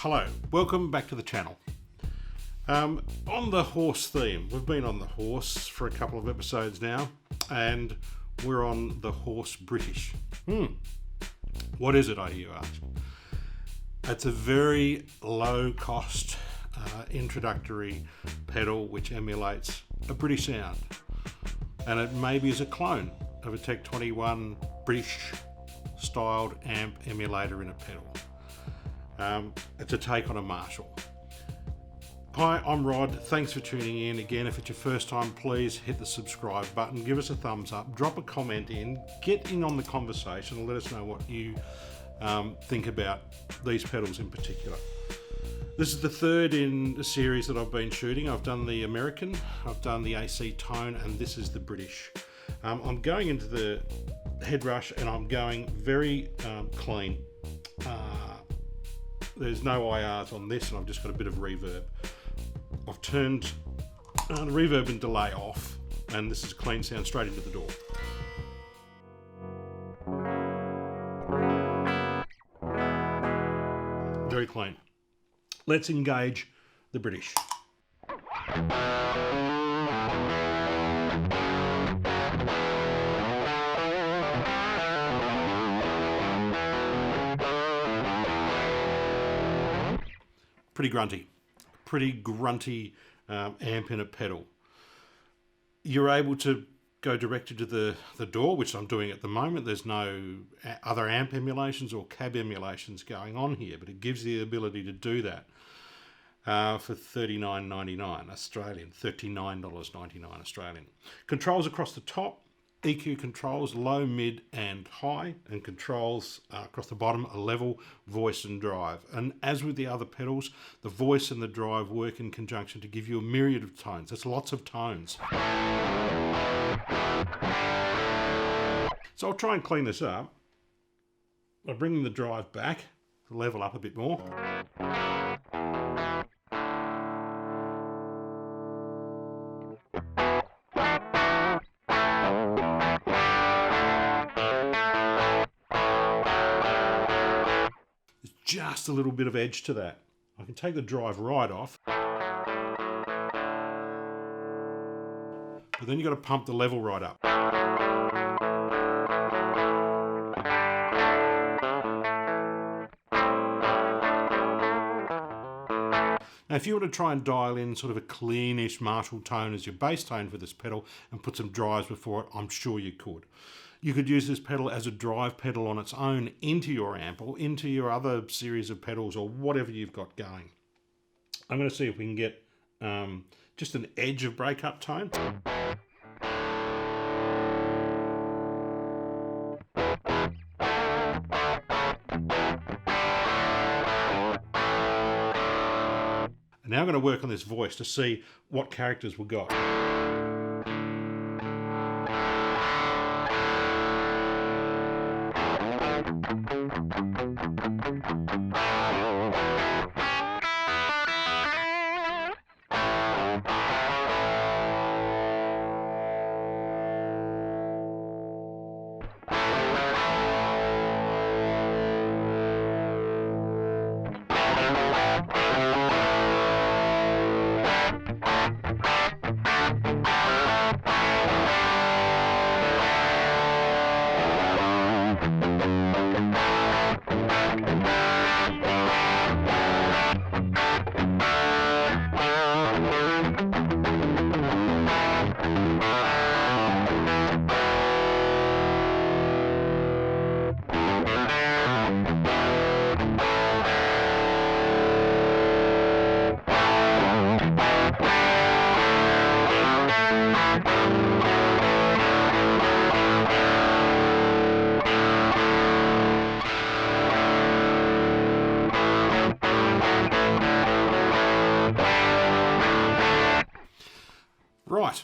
Hello, welcome back to the channel. On the horse theme, we've been on the horse for a couple of episodes now, and we're on the Horse British. What is it, I hear you ask? It's a very low cost introductory pedal which emulates a British sound, and it maybe is a clone of a Tech 21 British styled amp emulator in a pedal. It's a take on a Marshall. Hi, I'm Rod. Thanks for tuning in. Again, if it's your first time, please hit the subscribe button, give us a thumbs up, drop a comment in, get in on the conversation, and let us know what you think about these pedals in particular. This is the third in a series that I've been shooting. I've done the American, I've done the AC Tone, and this is the British. I'm going into the head rush and I'm going very clean. There's no IRs on this, and I've just got a bit of reverb. I've turned the reverb and delay off, and this is clean sound straight into the door. Very clean. Let's engage the British. Pretty grunty amp in a pedal. You're able to go directly to the door, which I'm doing at the moment. There's no other amp emulations or cab emulations going on here, but it gives the ability to do that for $39.99 Australian, $39.99 Australian. Controls across the top, EQ controls, low, mid and high, and controls across the bottom are level, voice and drive. And as with the other pedals, the voice and the drive work in conjunction to give you a myriad of tones. That's lots of tones. So I'll try and clean this up by bringing the drive back to level up a bit more. Just a little bit of edge to that. I can take the drive right off, but then you've got to pump the level right up. Now, if you were to try and dial in sort of a cleanish Marshall tone as your bass tone for this pedal and put some drives before it, I'm sure you could. You could use this pedal as a drive pedal on its own into your amp or into your other series of pedals or whatever you've got going. I'm going to see if we can get just an edge of breakup tone. And now I'm going to work on this voice to see what characters we've got. Right,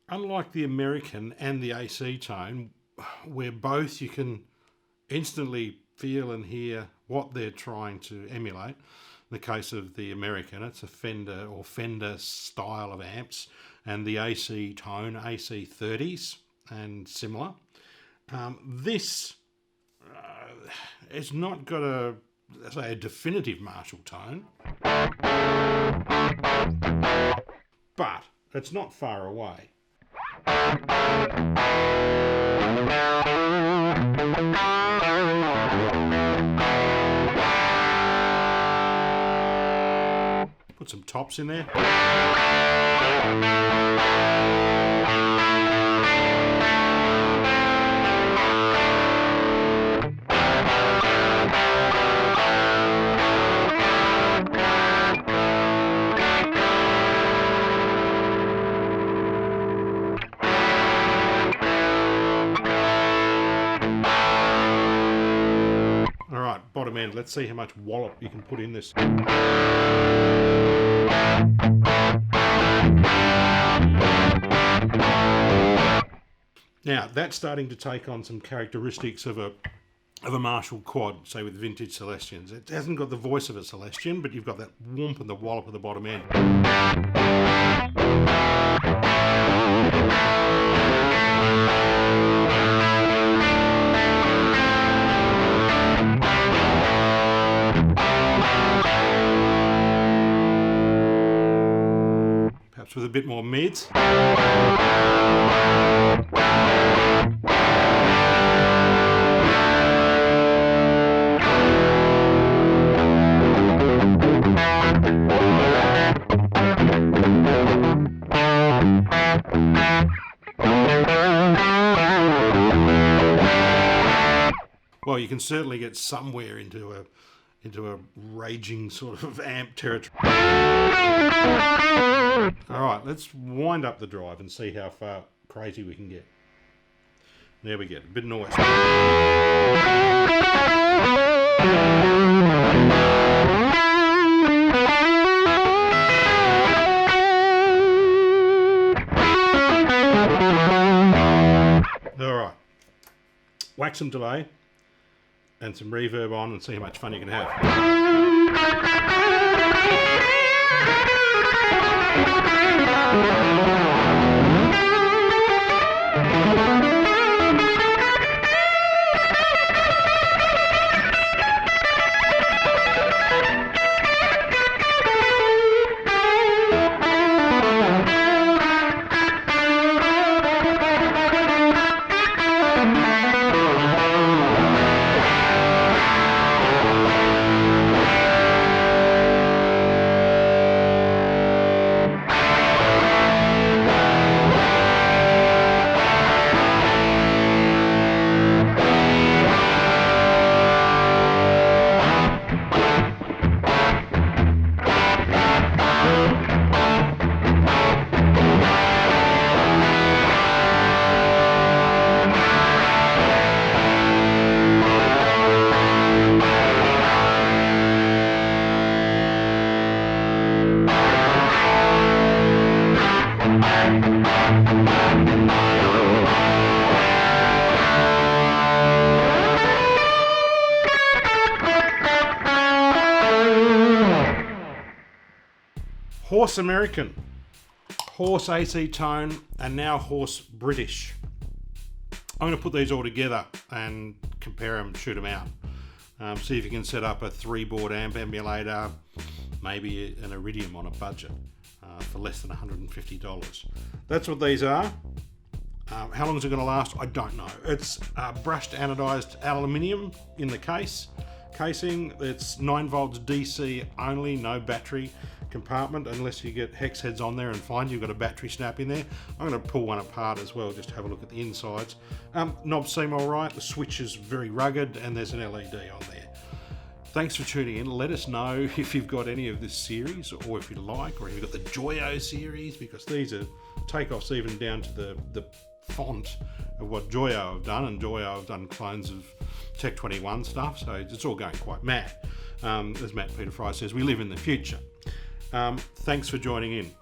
unlike the American and the AC Tone, where both you can instantly feel and hear what they're trying to emulate. In the case of the American, it's a Fender or Fender style of amps, and the AC Tone, AC30s and similar. This it's not got a say, a definitive Marshall tone. But it's not far away. Put some tops in there. Bottom end. Let's see how much wallop you can put in this. Now that's starting to take on some characteristics of a Marshall quad, say with vintage Celestians. It hasn't got the voice of a Celestian, but you've got that whoomp and the wallop at the bottom end. With a bit more mids. Well, you can certainly get somewhere into a raging sort of amp territory. All right, let's wind up the drive and see how far crazy we can get. There we get a bit of noise. All right, whack some delay and some reverb on and see how much fun you can have. Horse American, Horse AC Tone, and now Horse British. I'm going to put these all together and compare them, shoot them out. See if you can set up a 3-board amp emulator, maybe an Iridium on a budget for less than $150. That's what these are. How long is it going to last? I don't know. It's brushed anodized aluminium in the casing. It's 9 volts DC only, no battery compartment, unless you get hex heads on there and find you've got a battery snap in there. I'm going to pull one apart as well, just to have a look at the insides. Knobs seem all right. The switch is very rugged, and there's an LED on there. Thanks for tuning in. Let us know if you've got any of this series, or if you like, or if you've got the Joyo series, because these are takeoffs even down to the font of what Joyo have done, and Joyo have done clones of Tech 21 stuff, so it's all going quite mad. As Matt Peter Fry says, we live in the future. Thanks for joining in.